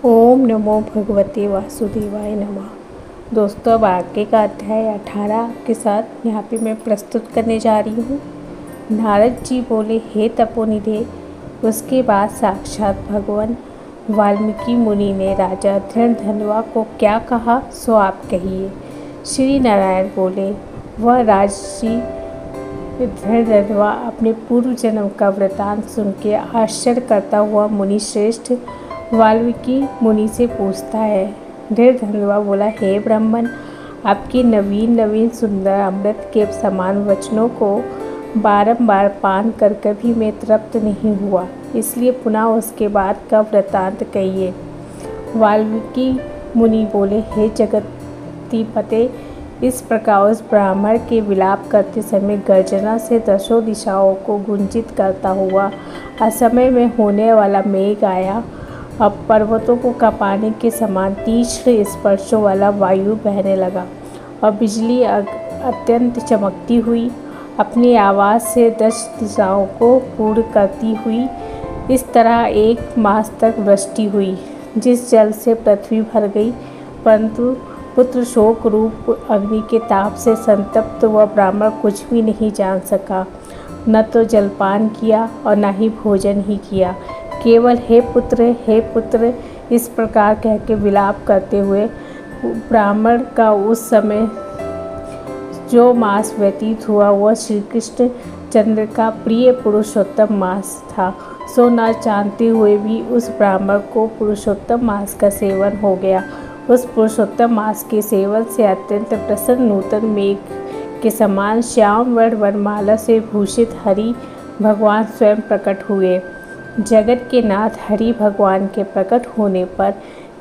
ओम नमो भगवते वासुदेवाय नमः। दोस्तों, अब आगे का अध्याय 18 के साथ यहाँ पे मैं प्रस्तुत करने जा रही हूँ। नारद जी बोले, हे तपोनिधे। उसके बाद साक्षात भगवान वाल्मीकि मुनि ने राजा धृणधनुआ को क्या कहा सो आप कहिए। श्री नारायण बोले, वह राजर्षि धृणधनुआ अपने पूर्व जन्म का वृतांत सुन के आश्चर्य करता हुआ मुनि श्रेष्ठ वाल्मीकि मुनि से पूछता है। धृणधनुआ बोला, हे ब्राह्मण, आपके नवीन नवीन सुंदर अमृत के समान वचनों को बारंबार पान कर कभी मैं तृप्त नहीं हुआ, इसलिए पुनः उसके बाद का वृतांत कहिए। वाल्मीकि मुनि बोले, हे जगत्पते, इस प्रकार उस ब्राह्मण के विलाप करते समय गर्जना से दसों दिशाओं को गुंजित करता हुआ असमय में होने वाला मेघ आया। अब पर्वतों को कँपाने के समान तीक्ष्ण स्पर्शों वाला वायु बहने लगा और बिजली अत्यंत चमकती हुई अपनी आवाज़ से 10 दिशाओं को पूर्ण करती हुई इस तरह 1 मास तक वृष्टि हुई, जिस जल से पृथ्वी भर गई। परंतु पुत्र शोक रूप अग्नि के ताप से संतप्त वह ब्राह्मण कुछ भी नहीं जान सका, न तो जलपान किया और न ही भोजन ही किया। केवल हे पुत्र इस प्रकार कह के विलाप करते हुए ब्राह्मण का उस समय जो मास व्यतीत हुआ वह श्री कृष्ण चंद्र का प्रिय पुरुषोत्तम मास था। सो न जानते हुए भी उस ब्राह्मण को पुरुषोत्तम मास का सेवन हो गया। उस पुरुषोत्तम मास के सेवन से अत्यंत प्रसन्न नूतन मेघ के समान श्याम वर्ण वरमाला से भूषित हरि भगवान स्वयं प्रकट हुए। जगत के नाथ हरि भगवान के प्रकट होने पर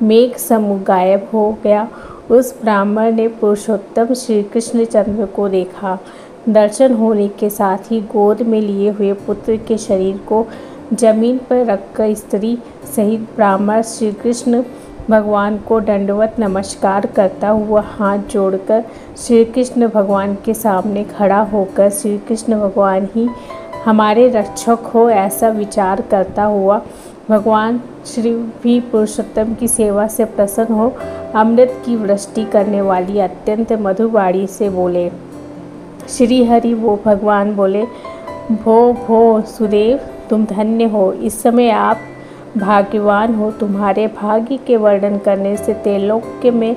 मेघ समूह गायब हो गया। उस ब्राह्मण ने पुरुषोत्तम श्री कृष्ण चंद्र को देखा। दर्शन होने के साथ ही गोद में लिए हुए पुत्र के शरीर को जमीन पर रखकर स्त्री सहित ब्राह्मण श्री कृष्ण भगवान को दंडवत नमस्कार करता हुआ हाथ जोड़कर श्री कृष्ण भगवान के सामने खड़ा होकर श्री कृष्ण भगवान ही हमारे रक्षक हो ऐसा विचार करता हुआ भगवान श्री भी पुरुषोत्तम की सेवा से प्रसन्न हो अमृत की वृष्टि करने वाली अत्यंत मधुर वाणी से बोले। श्री हरि वो भगवान बोले, भो सुदेव, तुम धन्य हो। इस समय आप भाग्यवान हो। तुम्हारे भाग्य के वर्णन करने से त्रैलोक्य में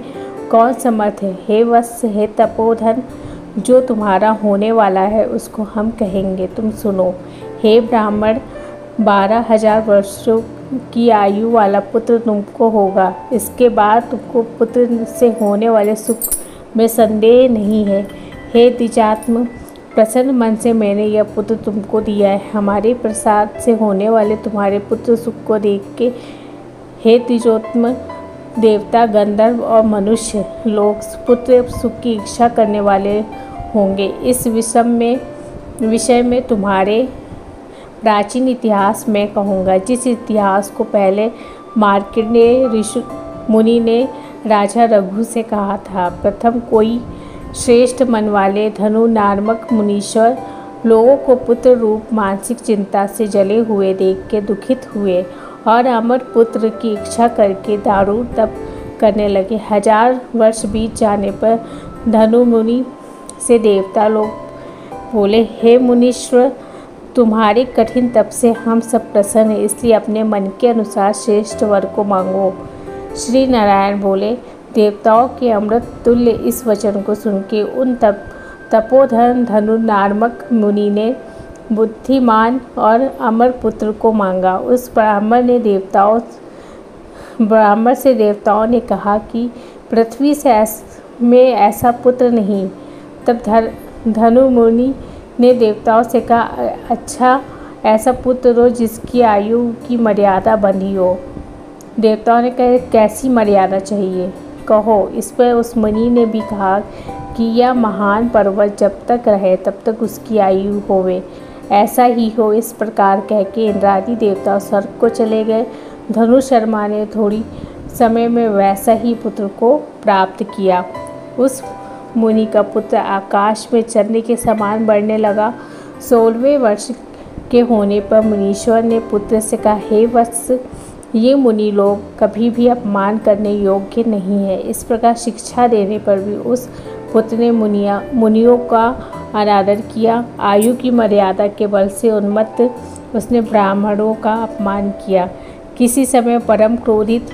कौन समर्थ है। हे वत्स, हे तपोधन, जो तुम्हारा होने वाला है उसको हम कहेंगे, तुम सुनो। हे ब्राह्मण, 12,000 वर्षों की आयु वाला पुत्र तुमको होगा। इसके बाद तुमको पुत्र से होने वाले सुख में संदेह नहीं है। हे द्विजात्म, प्रसन्न मन से मैंने यह पुत्र तुमको दिया है। हमारे प्रसाद से होने वाले तुम्हारे पुत्र सुख को देख के हे द्विजोत्तम, देवता, गंधर्व और मनुष्य लोग पुत्र सुख की इच्छा करने वाले होंगे। इस विषय में तुम्हारे प्राचीन इतिहास में कहूँगा, जिस इतिहास को पहले मार्कंडेय ऋषि मुनि ने राजा रघु से कहा था। प्रथम कोई श्रेष्ठ मन वाले धनु नामक मुनीश्वर लोगों को पुत्र रूप मानसिक चिंता से जले हुए देख के दुखित हुए और अमर पुत्र की इच्छा करके दारुण तप करने लगे। 1000 वर्ष बीत जाने पर धनु मुनि से देवता लोग बोले, हे मुनीश्वर, तुम्हारे कठिन तप से हम सब प्रसन्न हैं, इसलिए अपने मन के अनुसार श्रेष्ठ वर को मांगो। श्री नारायण बोले, देवताओं के अमृत तुल्य इस वचन को सुन के उन तपोधन धनु नामक मुनि ने बुद्धिमान और अमर पुत्र को मांगा। उस ब्राह्मण से देवताओं ने कहा कि पृथ्वी में ऐसा पुत्र नहीं। तब धनु मुनि ने देवताओं से कहा, अच्छा, ऐसा पुत्र दो जिसकी आयु की मर्यादा बंधी हो। देवताओं ने कहा, कैसी मर्यादा चाहिए, कहो। इस पर उस मुनि ने भी कहा कि यह महान पर्वत जब तक रहे तब तक उसकी आयु होवे, ऐसा ही हो। इस प्रकार कह के इंद्रादि देवता स्वर्ग को चले गए। धनु शर्मा ने थोड़ी समय में वैसा ही पुत्र को प्राप्त किया। उस मुनि का पुत्र आकाश में चंद्र के समान बढ़ने लगा। 16वें वर्ष के होने पर मुनीश्वर ने पुत्र से कहा, हे वत्स, ये मुनि लोग कभी भी अपमान करने योग्य नहीं है। इस प्रकार शिक्षा देने पर भी उस पुत्र ने मुनियों का अनादर किया। आयु की मर्यादा के बल से उन्मत्त उसने ब्राह्मणों का अपमान किया। किसी समय परम क्रोधित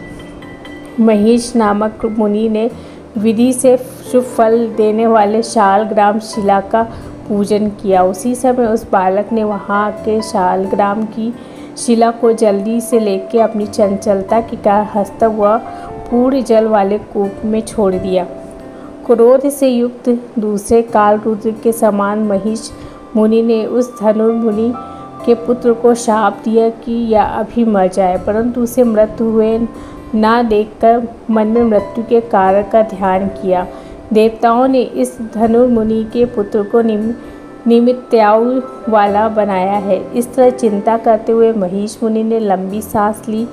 महिष नामक मुनि ने विधि से शुभ फल देने वाले शालग्राम शिला का पूजन किया। उसी समय उस बालक ने वहाँ के शालग्राम की शिला को जल्दी से लेकर अपनी चंचलता के कारण हंसता हुआ पूर्ण जल वाले कूप में छोड़ दिया। क्रोध से युक्त दूसरे काल रुद्र के समान महिष मुनि ने उस धनुर्मुनि के पुत्र को शाप दिया कि यह अभी मर जाए, परंतु उसे मृत्यु हुए ना देखकर मन में मृत्यु के कारण का ध्यान किया। देवताओं ने इस धनुर्मुनि के पुत्र को निमित्तायु वाला बनाया है। इस तरह चिंता करते हुए महिष मुनि ने लंबी सांस ली,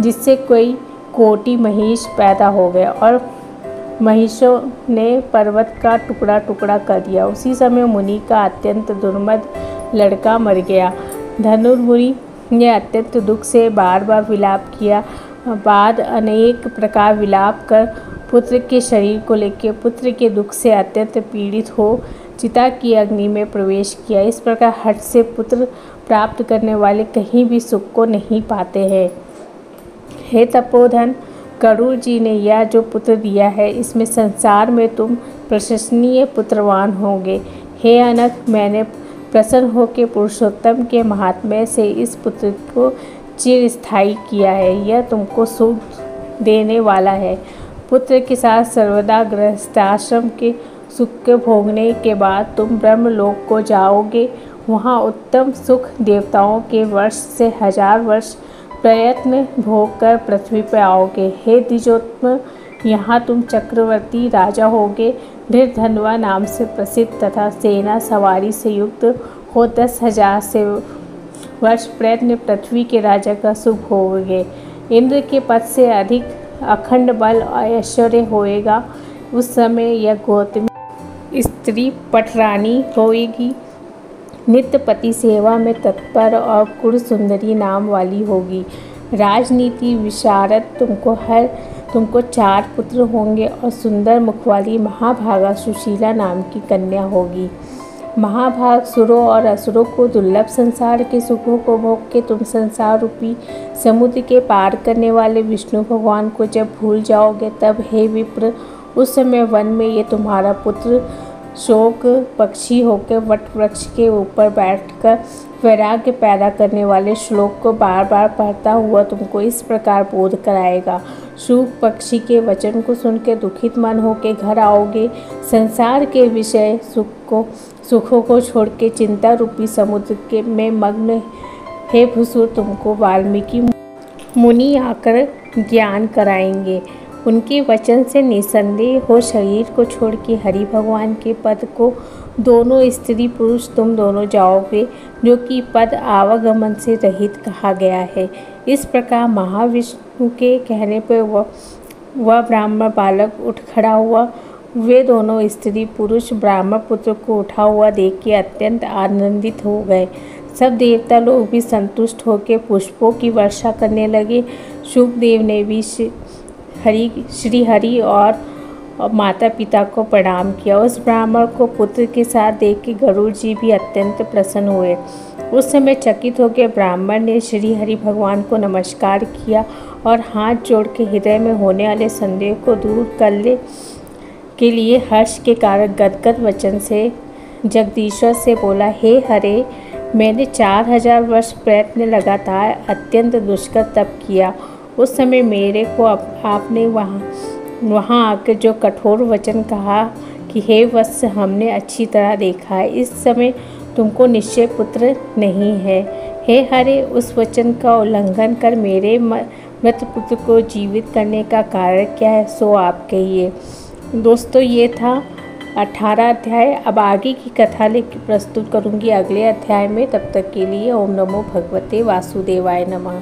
जिससे कोई कोटि महिष पैदा हो गए और महिषों ने पर्वत का टुकड़ा टुकड़ा कर दिया। उसी समय मुनि का अत्यंत दुर्मद लड़का मर गया। धनुर्मुनि ने अत्यंत दुख से बार बार विलाप किया। बाद अनेक प्रकार विलाप कर पुत्र के शरीर को लेकर पुत्र के दुख से अत्यंत पीड़ित हो चिता की अग्नि में प्रवेश किया। इस प्रकार हठ से पुत्र प्राप्त करने वाले कहीं भी सुख को नहीं पाते हैं। हे तपोधन, गरुड़ जी ने यह जो पुत्र दिया है, इसमें संसार में तुम प्रशंसनीय पुत्रवान होंगे। हे अनक, मैंने प्रसन्न होकर पुरुषोत्तम के महात्म्य से इस पुत्र को चिरस्थायी किया है। यह तुमको सुख देने वाला है। पुत्र के साथ सर्वदा गृहस्थाश्रम के सुख के भोगने के बाद तुम ब्रह्मलोक को जाओगे। वहाँ उत्तम सुख देवताओं के वर्ष से 1000 वर्ष प्रयत्न भोग कर पृथ्वी पर आओगे। हे द्विजोत्तम, यहाँ तुम चक्रवर्ती राजा होगे। धीरधनुआ नाम से प्रसिद्ध तथा सेना सवारी से युक्त हो 10,000 से वर्ष प्रयत्न पृथ्वी के राजा का सुख भोगोगे। इंद्र के पद से अधिक अखंड बल और ऐश्वर्य होएगा। उस समय यह गौतमी स्त्री पटरानी होएगी। नित्य पति सेवा में तत्पर और कुर सुंदरी नाम वाली होगी। राजनीति विशारद तुमको 4 पुत्र होंगे और सुंदर मुख वाली महाभागा सुशीला नाम की कन्या होगी। महाभाग सुरों और असुरों को दुर्लभ संसार के सुखों को भोग के तुम संसार रूपी समुद्र के पार करने वाले विष्णु भगवान को जब भूल जाओगे, तब हे विप्र, उस समय वन में ये तुम्हारा पुत्र शोक पक्षी होकर वट वृक्ष के ऊपर बैठकर वैराग्य पैदा करने वाले श्लोक को बार बार पढ़ता हुआ तुमको इस प्रकार बोध कराएगा। शोक पक्षी के वचन को सुनकर दुखित मन होकर घर आओगे। संसार के विषय सुखों को छोड़ के चिंता रूपी समुद्र में मग्न हे भुसुर तुमको वाल्मीकि मुनि आकर ज्ञान कराएंगे। उनके वचन से निसंदेह हो शरीर को छोड़ के हरि भगवान के पद को दोनों स्त्री पुरुष तुम दोनों जाओगे, जो कि पद आवागमन से रहित कहा गया है। इस प्रकार महाविष्णु के कहने पर वह ब्राह्मण बालक उठ खड़ा हुआ। वे दोनों स्त्री पुरुष ब्राह्मण पुत्र को उठा हुआ देख के अत्यंत आनंदित हो गए। सब देवता लोग भी संतुष्ट होकर पुष्पों की वर्षा करने लगे। शुभदेव ने भी श्री हरि और माता पिता को प्रणाम किया। उस ब्राह्मण को पुत्र के साथ देख के गरुड़ जी भी अत्यंत प्रसन्न हुए। उस समय चकित होकर ब्राह्मण ने श्री हरि भगवान को नमस्कार किया और हाथ जोड़ के हृदय में होने वाले संदेह को दूर करने के लिए हर्ष के कारण गदगद वचन से जगदीश्वर से बोला, हे हरे, मैंने 4000 वर्ष प्रयत्न लगातार अत्यंत दुष्कर तप किया। उस समय मेरे को आपने वहाँ आकर जो कठोर वचन कहा कि हे वत्स, हमने अच्छी तरह देखा है, इस समय तुमको निश्चय पुत्र नहीं है। हे हरे, उस वचन का उल्लंघन कर मेरे मृत पुत्र को जीवित करने का कारण क्या है, सो आप कहिए। दोस्तों, ये था 18 अध्याय। अब आगे की कथा लेकर प्रस्तुत करूँगी अगले अध्याय में। तब तक के लिए ओम नमो भगवते वासुदेवाय नमः।